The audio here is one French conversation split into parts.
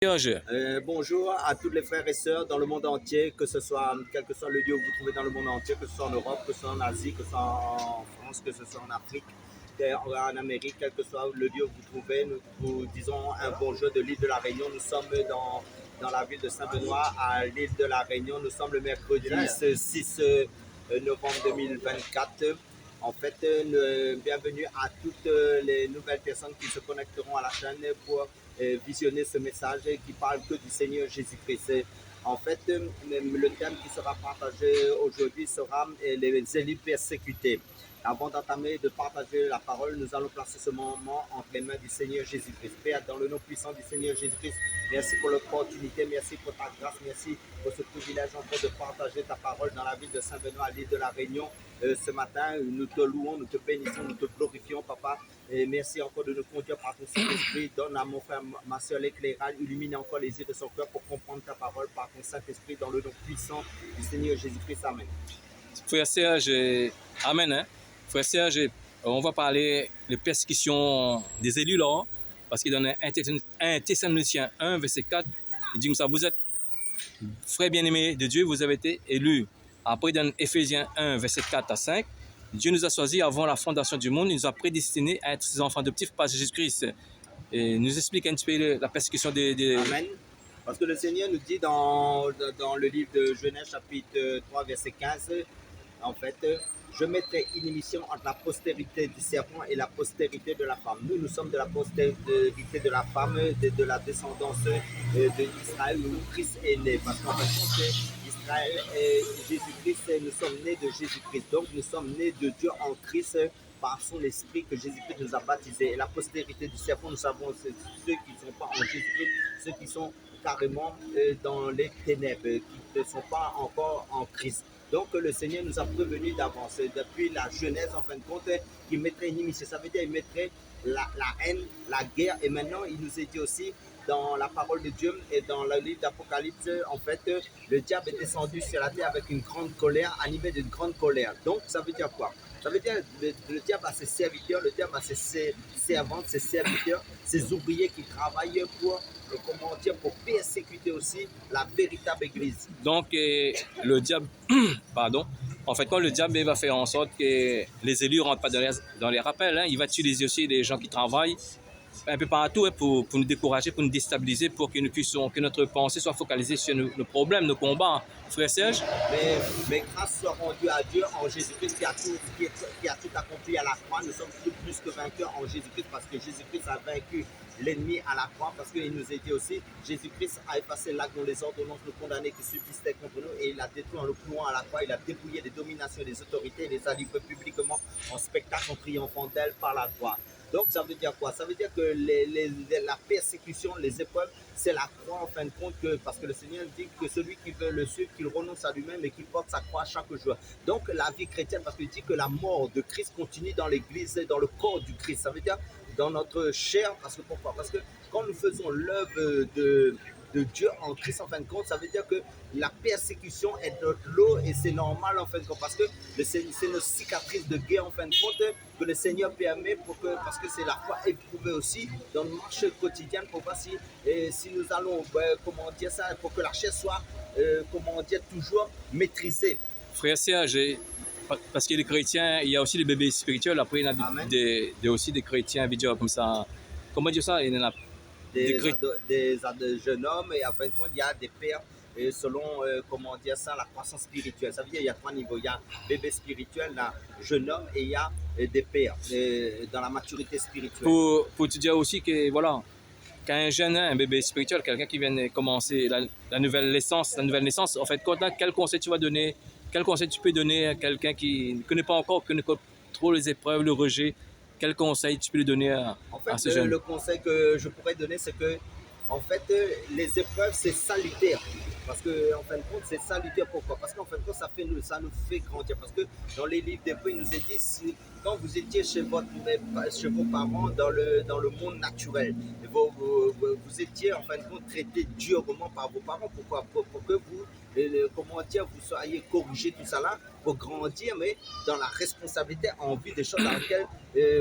Bonjour à tous les frères et sœurs dans le monde entier, que ce soit, quel que soit le lieu où vous vous trouvez dans le monde entier, que ce soit en Europe, que ce soit en Asie, que ce soit en France, que ce soit en Afrique, en Amérique, quel que soit le lieu où vous vous trouvez. Nous vous disons un bonjour de l'île de la Réunion. Nous sommes dans la ville de Saint-Benoît, à l'île de la Réunion. Nous sommes le mercredi 6 novembre 2024. En fait, bienvenue à toutes les nouvelles personnes qui se connecteront à la chaîne pour visionner ce message qui parle que du Seigneur Jésus-Christ. En fait, le thème qui sera partagé aujourd'hui sera les élus persécutés. Avant d'entamer, de partager la parole, nous allons placer ce moment entre les mains du Seigneur Jésus-Christ. Père, dans le nom puissant du Seigneur Jésus-Christ, merci pour l'opportunité, merci pour ta grâce, merci pour ce privilège encore de partager ta parole dans la ville de Saint-Benoît, à l'île de la Réunion. Ce matin, nous te louons, nous te bénissons, nous te glorifions, Papa. Et merci encore de nous conduire par ton Saint-Esprit. Donne à mon frère, ma soeur l'éclairage, illumine encore les yeux de son cœur pour comprendre ta parole par ton Saint-Esprit dans le nom puissant du Seigneur Jésus-Christ. Amen. Frère Serge, Amen. Hein? Frère Serge, on va parler de persécution des élus là, parce qu'il donne 1 Thessaloniciens 1, verset 4. Il dit comme ça, vous êtes frères bien-aimés de Dieu, vous avez été élus. Après, il donne Éphésiens 1, verset 4 à 5. Dieu nous a choisis avant la fondation du monde, il nous a prédestinés à être ses enfants adoptifs par Jésus-Christ. Et nous explique un petit peu la persécution des... Amen. Parce que le Seigneur nous dit dans le livre de Genèse, chapitre 3, verset 15, en fait, je mettrai inimitié entre la postérité du serpent et la postérité de la femme. Nous sommes de la postérité de la femme, de la descendance d'Israël, où Christ est né. Parce qu'en fait, Israël et Jésus-Christ, nous sommes nés de Jésus-Christ. Donc, nous sommes nés de Dieu en Christ par son esprit que Jésus-Christ nous a baptisés. Et la postérité du serpent, nous savons, c'est ceux qui ne sont pas en Jésus-Christ, ceux qui sont carrément dans les ténèbres, qui ne sont pas encore en Christ. Donc le Seigneur nous a prévenus d'avance, depuis la Genèse en fin de compte, qu'il mettrait inimitié. Ça veut dire qu'il mettrait la haine, la guerre. Et maintenant, il nous est dit aussi dans la parole de Dieu et dans le livre d'Apocalypse, en fait, le diable est descendu sur la terre avec une grande colère, animé d'une grande colère. Donc, ça veut dire quoi? Ça veut dire que le diable a ses serviteurs, le diable a ses servantes, ses serviteurs, ses ouvriers qui travaillent pour, comment dire, pour persécuter aussi la véritable église. Donc, le diable, pardon, en fait, quand le diable va faire en sorte que les élus ne rentrent pas dans les rappels, hein, il va utiliser aussi des gens qui travaillent un peu partout hein, pour nous décourager, pour nous déstabiliser, pour que nous puissions, que notre pensée soit focalisée sur nos problèmes, nos combats. Frère Serge? Mais grâce soit rendue à Dieu en Jésus-Christ qui a tout accompli à la croix. Nous sommes plus que vainqueurs en Jésus-Christ parce que Jésus-Christ a vaincu l'ennemi à la croix, parce qu'il nous a dit aussi, Jésus-Christ a effacé l'acte dont les ordonnances nous condamnaient qui subsistaient contre nous, et il a détruit en le clouant à la croix, il a dépouillé des dominations des autorités, et les a livrés publiquement en spectacle en triomphant d'elle par la croix. Donc ça veut dire quoi? Ça veut dire que la persécution, les épreuves, c'est la croix en fin de compte, parce que le Seigneur dit que celui qui veut le suivre, qu'il renonce à lui-même et qu'il porte sa croix chaque jour. Donc la vie chrétienne, parce qu'il dit que la mort de Christ continue dans l'église, dans le corps du Christ. Ça veut dire dans notre chair, parce que pourquoi? Parce que quand nous faisons l'œuvre de Dieu en Christ, en fin de compte, ça veut dire que la persécution est notre lot et c'est normal en fin de compte, parce que c'est nos cicatrices de guerre en fin de compte que le Seigneur permet parce que c'est la foi éprouvée aussi dans notre marche quotidienne pour voir si nous allons, comment dire ça, pour que la chair soit, comment dire, toujours maîtrisée. Frère Serge, parce que les chrétiens, il y a aussi les bébés spirituels, après il y en a aussi des chrétiens, vidéo comme ça. Comment dire ça? Il y en a des jeunes hommes, et en fin de compte, il y a des pères selon, comment dire ça, la croissance spirituelle. Ça veut dire qu'il y a 3 niveaux. Il y a bébé spirituel, il y a jeune homme, et il y a des pères dans la maturité spirituelle. Pour te dire aussi que, voilà, quand un jeune, un bébé spirituel, quelqu'un qui vient de commencer la nouvelle naissance, en fait, quel conseil tu vas donner, quel conseil tu peux donner à quelqu'un qui ne connaît pas encore, qui connaît trop les épreuves, le rejet? Quel conseil tu peux lui donner à ce jeune? Le conseil que je pourrais donner, c'est que, en fait, les épreuves, c'est salutaire. Parce qu'en fin de compte, c'est salutaire. Pourquoi? Parce qu'en fin de compte, ça nous fait grandir. Parce que dans les livres d'Hébreux, il nous est dit, quand vous étiez chez vos parents dans le monde naturel, vous étiez en fin de compte traité durement par vos parents. Pourquoi? Pour que vous, comment dire, vous soyez corrigé tout ça là, pour grandir, mais dans la responsabilité en vue des choses dans lesquelles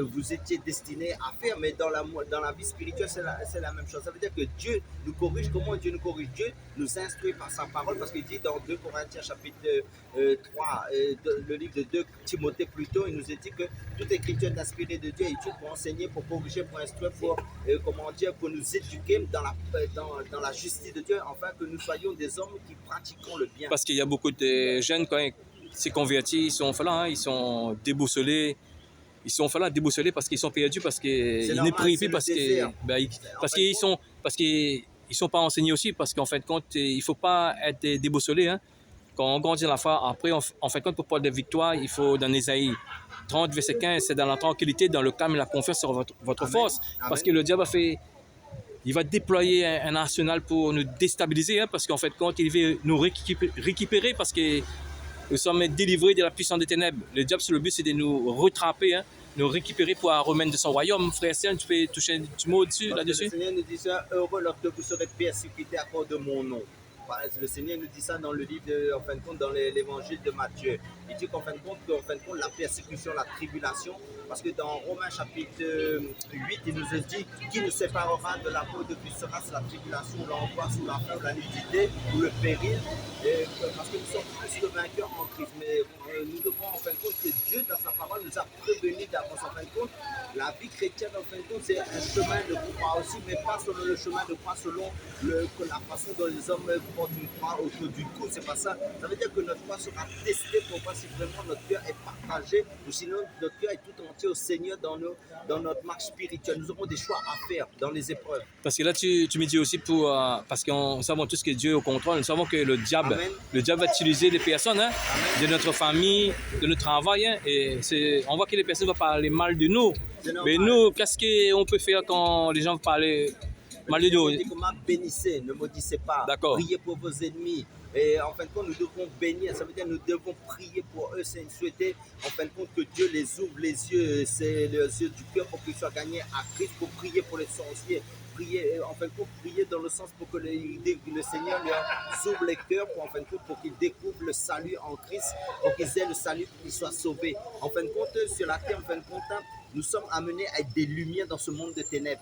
vous étiez destiné à faire. Mais dans la vie spirituelle, c'est la même chose. Ça veut dire que Dieu nous corrige. Comment Dieu nous corrige? Dieu nous instruit par sa parole, parce qu'il dit dans 2 Corinthiens chapitre 3, le livre de 2 Timothée plutôt, il nous est dit que toute écriture est inspirée de Dieu et utile pour enseigner, pour corriger, pour instruire, pour, comment dire, pour nous éduquer dans la justice de Dieu, afin que nous soyons des hommes qui pratiquons le bien. Parce qu'il y a beaucoup de jeunes, quand ils se convertissent, ils sont là, hein, ils sont déboussolés. Ils sont là déboussolés parce qu'ils sont perdus, parce qu'ils ne prient plus, parce qu'ils sont pas enseignés aussi, parce qu'en fin de compte, il faut pas être déboussolé. Hein. Quand on grandit dans la foi, après, en fin de compte, pour prendre des victoires, il faut, dans Ésaïe 30, verset 15, c'est dans la tranquillité, dans le calme et la confiance sur votre Amen. force. Amen. Parce que le diable il va déployer un arsenal pour nous déstabiliser, hein, parce qu'en fait, compte, il veut nous récupérer, parce que nous sommes délivrés de la puissance des ténèbres. Le diable, le but, c'est de nous rattraper, hein, nous récupérer pour remettre de son royaume. Frère Estienne, tu peux toucher un petit mot là-dessus? Le Seigneur nous dit ça, heureux lorsque vous serez persécutés à cause de mon nom. Le Seigneur nous dit ça dans le livre, en fin de compte, dans l'évangile de Matthieu. Il dit qu'en fin de compte, la persécution, la tribulation, parce que dans Romains chapitre 8, il nous dit qui nous séparera de l'amour de Christ, sera-ce la tribulation, l'angoisse, ou la peur, la nudité, ou le péril, parce que nous sommes plus que vainqueurs en Christ. Mais nous devons en fin de compte que Dieu, dans sa parole, nous a prévenus d'avance. En fin de compte, la vie chrétienne, en fin de compte, c'est un chemin de croix aussi, mais pas selon le chemin de croix, selon la façon dont les hommes portent une croix autour du cou. C'est pas ça. Ça veut dire que notre foi sera testée pour voir si vraiment notre cœur est partagé, ou sinon notre cœur est tout entier au Seigneur dans notre marche spirituelle. Nous aurons des choix à faire dans les épreuves. Parce que là, tu me dis aussi parce qu'on savons tous que Dieu est au contrôle. Nous savons que le diable va utiliser les personnes, hein, de notre famille, de notre travail. Hein, et on voit que les personnes vont parler mal de nous. Mais nous, qu'est-ce qu'on peut faire quand les gens vont parler mal de nous? Bénissez, ne maudissez pas. Priez pour vos ennemis. Et en fin de compte, nous devons bénir. Ça veut dire que nous devons prier pour eux. C'est souhaiter, en fin de compte, que Dieu les ouvre les yeux, c'est les yeux du cœur pour qu'ils soient gagnés à Christ, pour prier pour les sorciers. Prier, en fin de compte, prier dans le sens pour que le Seigneur leur ouvre les cœurs, pour, en fin de compte, pour qu'ils découvrent le salut en Christ, pour qu'ils aient le salut, pour qu'ils soient sauvés. En fin de compte, sur la terre, en fin de compte, nous sommes amenés à être des lumières dans ce monde de ténèbres.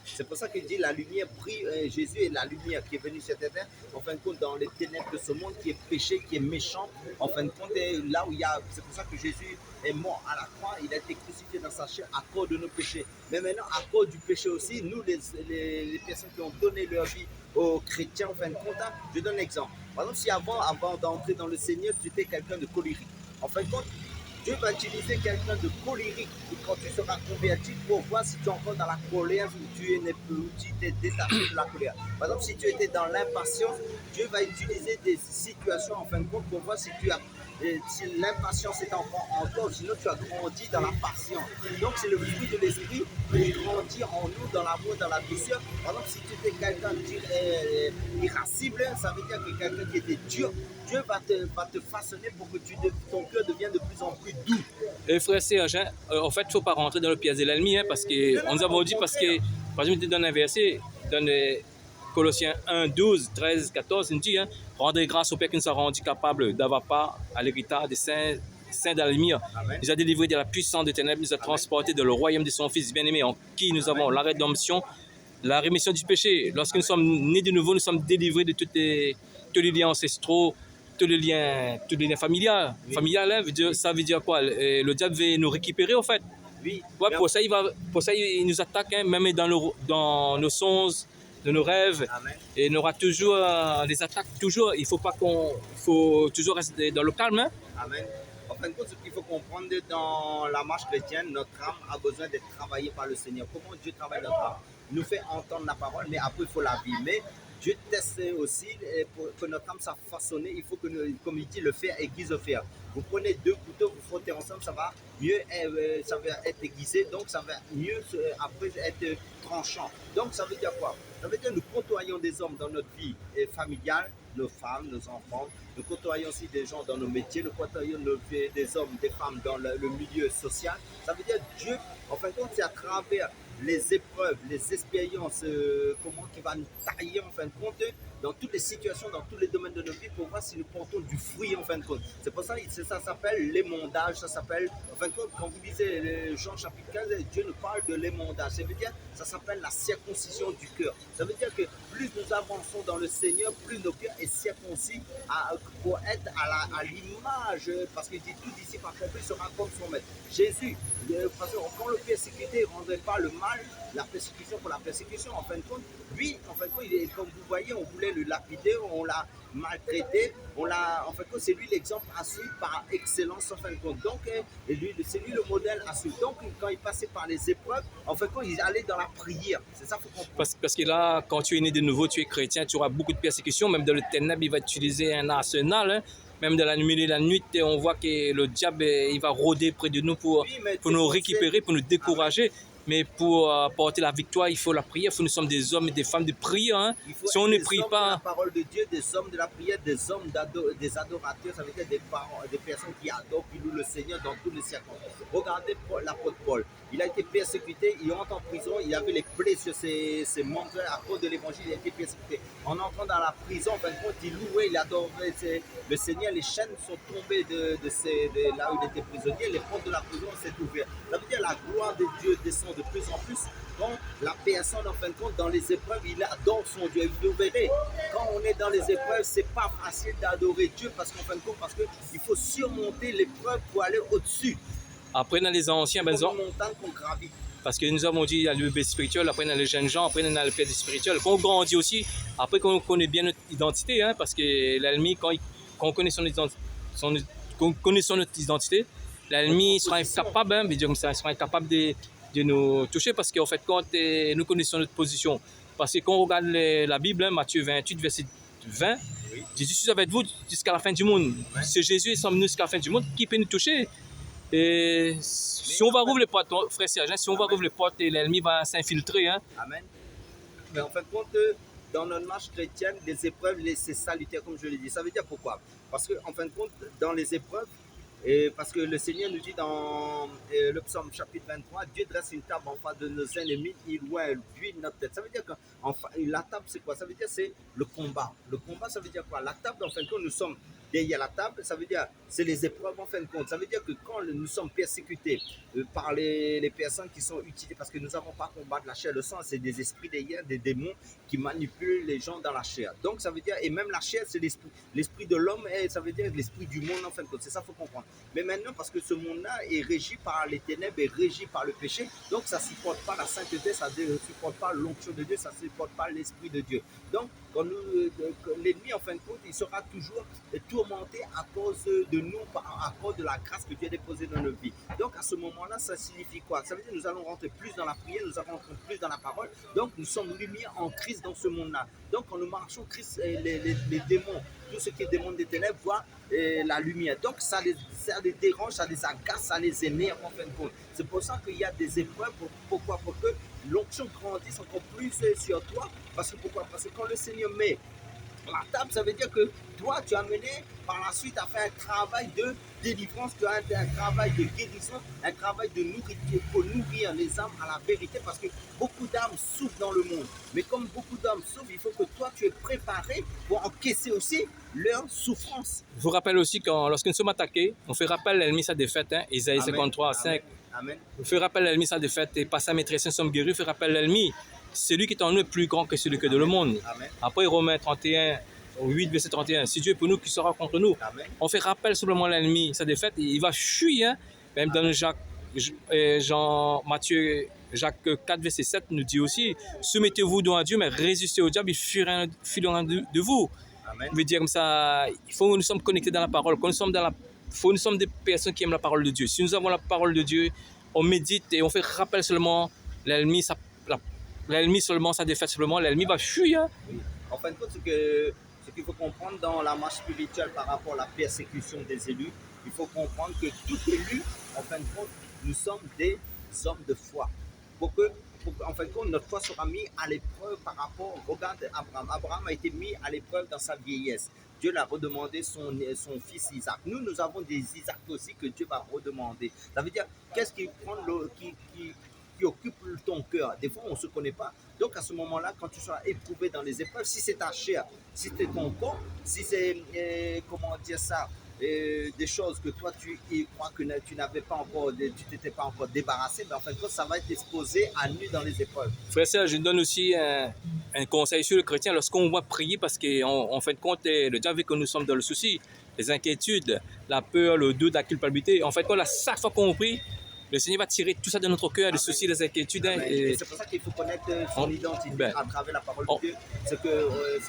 C'est pour ça qu'il dit la lumière brille. Jésus est la lumière qui est venue sur cette terre. En fin de compte, dans les ténèbres de ce monde qui est péché, qui est méchant. En fin de compte, là où il y a. C'est pour ça que Jésus est mort à la croix. Il a été crucifié dans sa chair à cause de nos péchés. Mais maintenant, à cause du péché aussi, nous, les personnes qui ont donné leur vie aux chrétiens, en fin de compte, je donne un exemple. Par exemple, si avant d'entrer dans le Seigneur, tu étais quelqu'un de colérique. En fin de compte, Dieu va utiliser quelqu'un de colérique quand tu seras converti pour voir si tu es encore dans la colère ou tu t'es détaché de la colère. Par exemple, si tu étais dans l'impatience, Dieu va utiliser des situations en fin de compte pour voir si si l'impatience est encore en toi, sinon tu as grandi dans la patience. Donc c'est le fruit de l'esprit qui grandit en nous dans l'amour, dans la douceur. Par exemple, si tu étais quelqu'un d'irascible, ça veut dire que quelqu'un qui était dur, Dieu va te façonner pour que ton cœur devienne de plus en plus doux. Et frère Serge, en fait, il ne faut pas rentrer dans le piège de l'ennemi, hein, parce qu'on nous avons dit, parce que, par exemple, dans un verset, dans Colossiens 1, 12, 13, 14, il dit, hein, rendez grâce au Père qui nous a rendus capables d'avoir part à l'héritage des saints de la lumière. Il nous a délivrés de la puissance des ténèbres, nous a transportés dans le royaume de son Fils bien-aimé, en qui nous avons la rédemption, la rémission du péché. Lorsque nous sommes nés de nouveau, nous sommes délivrés de tous les liens ancestraux, tous les liens familiaux. Oui. Familial, hein, ça veut dire quoi? Le diable veut nous récupérer, en fait. Oui. Ouais, pour ça, il nous attaque, hein, même dans nos songes, de nos rêves. Amen. Et il y aura toujours des attaques, toujours. Il faut toujours rester dans le calme. Hein. Amen. En fin de compte, ce qu'il faut comprendre dans la marche chrétienne, notre âme a besoin d'être travaillée par le Seigneur. Comment Dieu travaille notre âme? Il nous fait entendre la parole, mais après, il faut la vivre. Mais Dieu teste aussi pour que notre âme soit façonnée. Il faut que, comme il dit, le fer aiguise le fer. Vous prenez 2 couteaux, vous frottez ensemble, ça va mieux ça va être aiguisé, donc ça va mieux après être tranchant. Donc ça veut dire quoi? Ça veut dire que nous côtoyons des hommes dans notre vie familiale, nos femmes, nos enfants. Nous côtoyons aussi des gens dans nos métiers. Nous côtoyons des hommes, des femmes dans le milieu social. Ça veut dire que Dieu, en fin de compte, c'est à travers les épreuves, les expériences, comment qui va nous tailler en fin de compte dans toutes les situations, dans tous les domaines de nos vies pour voir si nous portons du fruit en fin de compte. C'est pour ça que ça s'appelle l'émondage, ça s'appelle, en fin de compte, quand vous lisez Jean chapitre 15, Dieu nous parle de l'émondage. Ça veut dire, ça s'appelle la circoncision du cœur. Ça veut dire que plus nous avançons dans le Seigneur, plus nos cœurs est circoncis pour être à l'image, parce qu'il dit tout disciple accompli sera comme son maître. Jésus, parce qu'on le persécutait, il ne rendrait pas le mal, la persécution pour la persécution. En fin de compte, lui, en fin de compte, comme vous voyez, on voulait le lapider, on l'a maltraité, en fin de compte, c'est lui l'exemple à suivre par excellence, en fin de compte. Donc, c'est lui le modèle à suivre. Donc, quand il passait par les épreuves, en fin de compte, il allait dans la prière. C'est ça qu'il faut comprendre. Parce que là, quand tu es né de nouveau, tu es chrétien, tu auras beaucoup de persécutions. Même dans le ténèbre, il va utiliser un arsenal. Hein. Même dans la nuit, on voit que le diable, il va rôder près de nous pour nous récupérer, pour nous décourager. Mais pour porter la victoire, il faut la prière. Nous sommes des hommes et des femmes de prière. Hein. Si on ne prie pas. La parole de Dieu, des hommes de la prière, des hommes des adorateurs, ça veut dire des personnes qui adorent, qui louent le Seigneur dans tous les circonstances. Regardez l'apôtre Paul. Il a été persécuté, il rentre en prison, il avait les plaies sur ses membres à cause de l'évangile, il a été persécuté. En entrant dans la prison, en fin de compte, il louait, il adorait le Seigneur. Les chaînes sont tombées de là où il était prisonnier, les portes de la prison s'est ouvertes. Ça veut dire la gloire de Dieu descend de plus en plus. Quand la personne, en fin de compte, dans les épreuves, il adore son Dieu. Vous verrez, quand on est dans les épreuves, c'est pas facile d'adorer Dieu parce qu'en fin de compte, parce qu'il faut surmonter l'épreuve pour aller au-dessus. Après, dans les anciens, parce que nous avons dit il y a le bébé spirituel, après il y a les jeunes gens, après il y a le père spirituel. Quand on grandit aussi, après qu'on connaît bien notre identité, hein, parce que l'ennemi, quand on connaît son identité, l'ennemi sera incapable, hein, il sera incapable de nous toucher parce qu'en fait, quand nous connaissons notre position, parce que quand on regarde la Bible, hein, Matthieu 28, verset 20, oui. Jésus suis avec vous jusqu'à la fin du monde. Ouais. C'est Jésus est sans nous jusqu'à la fin du monde qui peut nous toucher. Et si on va rouvrir les portes, frère Serge, si on va rouvrir les portes, l'ennemi va s'infiltrer. Hein. Amen. Mais en fait, compte, dans notre marche chrétienne, les épreuves, c'est salutaire, comme je l'ai dit. Ça veut dire pourquoi? Parce qu'en fin de compte, dans les épreuves, parce que le Seigneur nous dit dans le psaume chapitre 23, Dieu dresse une table en face de nos ennemis, il oint lui notre tête. Ça veut dire que la table, c'est quoi? Ça veut dire c'est le combat. Le combat, ça veut dire quoi? La table, en fin de compte, nous sommes derrière la table, ça veut dire c'est les épreuves en fin de compte. Ça veut dire que quand nous sommes persécutés par les personnes qui sont utilisées, parce que nous n'avons pas combattre la chair, le sang, c'est des esprits derrière, des démons qui manipulent les gens dans la chair. Donc ça veut dire, et même la chair, c'est l'esprit de l'homme, et ça veut dire l'esprit du monde en fin de compte. C'est ça qu'il faut comprendre. Mais maintenant, parce que ce monde-là est régi par les ténèbres, est régi par le péché, donc ça ne supporte pas la sainteté, ça ne supporte pas l'onction de Dieu, ça ne supporte pas l'esprit de Dieu. Donc, l'ennemi, en fin de compte, il sera toujours tourmenté à cause de nous, à cause de la grâce que Dieu a déposée dans nos vies. Donc, à ce moment-là, ça signifie quoi? Ça veut dire que nous allons rentrer plus dans la prière, nous allons rentrer plus dans la parole. Donc, nous sommes lumière en Christ dans ce monde-là. Donc, quand nous marchons, Christ, les démons, tout ce qui est démon des ténèbres, voit la lumière. Donc, ça les dérange, ça les agace, ça les énerve en fin de compte. C'est pour ça qu'il y a des épreuves. Pourquoi? Pour que l'onction grandisse encore plus sur toi. Parce que pourquoi? Parce que quand le Seigneur met la table, ça veut dire que toi, tu as mené par la suite à faire un travail de délivrance, tu as un travail de guérison, un travail de nourriture pour nourrir les âmes à la vérité, parce que beaucoup d'âmes souffrent dans le monde. Mais comme beaucoup d'âmes souffrent, il faut que toi, tu es préparé pour encaisser aussi leur souffrance. Je vous rappelle aussi que lorsque nous sommes attaqués, on fait rappel à l'ennemi sa défaite, hein, Isaïe 53, 5. Amen. On fait rappel à l'ennemi sa défaite et par sa maîtresse, nous sommes guéris. On fait rappel à l'ennemi. Celui qui est en nous est plus grand que celui qui est dans le monde. Amen. Après, Romains 31, 8, verset 31. Si Dieu est pour nous, qui sera contre nous? Amen. On fait rappel simplement à l'ennemi sa défaite et il va fuir. Hein. Même dans Matthieu, Jacques 4, verset 7 nous dit aussi: soumettez-vous donc à Dieu, mais résistez au diable, il fuira de vous. Amen. Je veux dire comme ça, il faut que nous sommes connectés dans la parole, que nous sommes nous sommes des personnes qui aiment la parole de Dieu. Si nous avons la parole de Dieu, on médite et on fait rappel seulement, l'ennemi seulement, sa défaite seulement, l'ennemi va fuir. Oui. En fin de compte, ce qu'il faut comprendre dans la marche spirituelle par rapport à la persécution des élus, il faut comprendre que tout élu, en fin de compte, nous sommes des hommes de foi. Pour que en fin de compte, notre foi sera mise à l'épreuve par rapport, regarde Abraham. Abraham a été mis à l'épreuve dans sa vieillesse. Dieu l'a redemandé son fils Isaac. Nous avons des Isaac aussi que Dieu va redemander. Ça veut dire, qu'est-ce qui prend qui occupe ton cœur. Des fois, on ne se connaît pas. Donc, à ce moment-là, quand tu seras éprouvé dans les épreuves, si c'est ta chair, si c'est ton corps, si c'est, comment dire ça, des choses que toi, tu crois que tu n'avais pas encore, tu t'étais pas encore débarrassé, mais en fin de compte, ça va être exposé à nu dans les épreuves. Frère Serge, je donne aussi un conseil sur le chrétien lorsqu'on va prier parce qu'en fin de compte, le diable veut que nous sommes dans le souci, les inquiétudes, la peur, le doute, la culpabilité. En fait, chaque fois qu'on prie, le Seigneur va tirer tout ça de notre cœur, les soucis, les inquiétudes. Et c'est pour ça qu'il faut connaître son identité à travers la parole de Dieu. Ce que le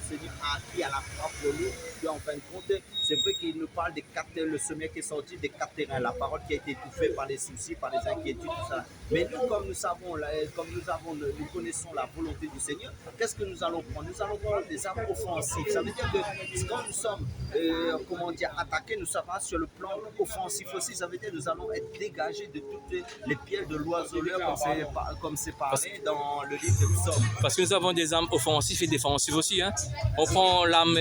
Seigneur a appris à la croix pour nous. Puis en fin de compte, c'est vrai qu'il nous parle des 4, le semeur qui est sorti des 4 terrains, la parole qui a été étouffée par les soucis, par les inquiétudes, tout ça. Mais nous, comme nous connaissons la volonté du Seigneur, qu'est-ce que nous allons prendre? Nous allons prendre des armes offensives. Ça veut dire que quand nous sommes, attaqués, nous serons sur le plan offensif aussi. Ça veut dire que nous allons être dégagés de toutes les pièges de l'oiseleur, comme c'est parlé dans le livre des Psaumes. Parce que nous avons des armes offensives et défensives aussi. Hein. On prend l'arme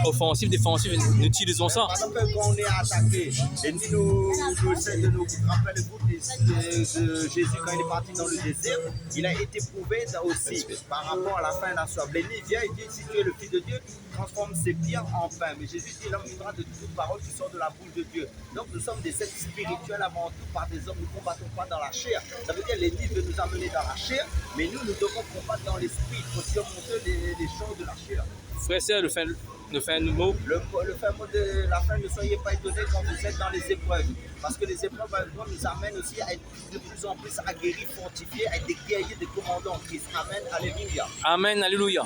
offensive, défensive, nous utilisons ça. Par exemple, quand on est attaqué, l'ennemi nous essaie de nous rappeler de Jésus quand il est parti dans le désert, il a été prouvé aussi par rapport à la faim et la soif. L'ennemi vient et dit, si tu es le Fils de Dieu, transforme ces pierres en pain. Mais Jésus dit, l'homme vivra de toute parole qui sort de la bouche de Dieu. Donc nous sommes des êtres spirituels avant tout par des hommes, nous ne combattons pas dans la chair. Ça veut dire que l'ennemi veut nous amener dans la chair, mais nous devons combattre dans l'esprit. Il faut surmonter les choses de la chair. Frère Serge, le fin mot. Le fin mot de la fin, ne soyez pas étonnés quand vous êtes dans les épreuves. Parce que les épreuves nous amènent aussi à être de plus en plus aguerris, fortifiés, à être des guerriers, des commandants en Christ. Amen, alléluia. Amen, alléluia.